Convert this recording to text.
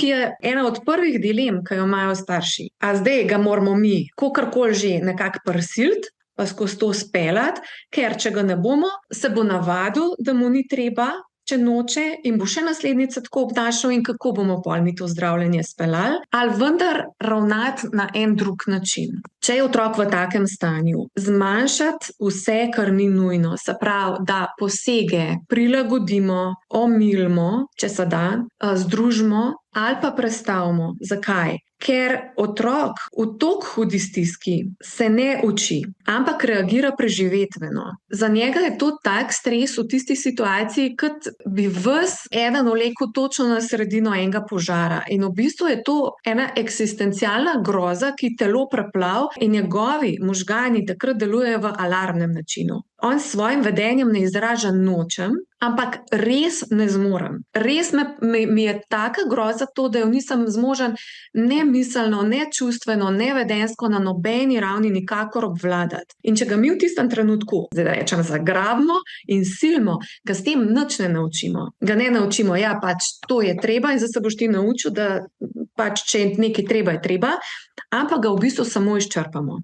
ki je ena od prvih dilem, ki jo imajo starši. A zdaj ga moramo mi, kakorkoli že, nekako prisiliti, pa skozi to speljati, ker če ga ne bomo, se bo navadil, da mu ni treba, če noče, in bo še naslednjič tako obnašal, in kako bomo pol mi to zdravljenje speljali, ali vendar ravnati na en drug način. Če je otrok v takem stanju, zmanjšati vse, kar ni nujno, se pravi, da posege prilagodimo, omilimo, če se da, združimo ali pa prestavimo. Zakaj? Ker otrok v toliko hudi stiski se ne uči, ampak reagira preživetveno. Za njega je to tak stres v tisti situaciji, kot bi ves eden vlekel točno na sredino enega požara. In v bistvu je to ena eksistencialna groza, ki telo preplav in njegovi možgani takrat delujejo v alarmnem načinu. On s svojim vedenjem ne izraža nočem, ampak res ne zmorem. Res mi je taka groza to, da jo nisem zmožen ne miselno, ne čustveno, ne vedensko na nobeni ravni nikakor obvladati. In če ga mi v tistem trenutku, zdaj da rečem, zagrabimo in silimo, ga s tem nič ne naučimo. Ga ne naučimo, ja, pač to je treba in zdaj se boš ti naučil, da pač če je nekaj treba, je treba, ampak ga v bistvu samo izčrpamo.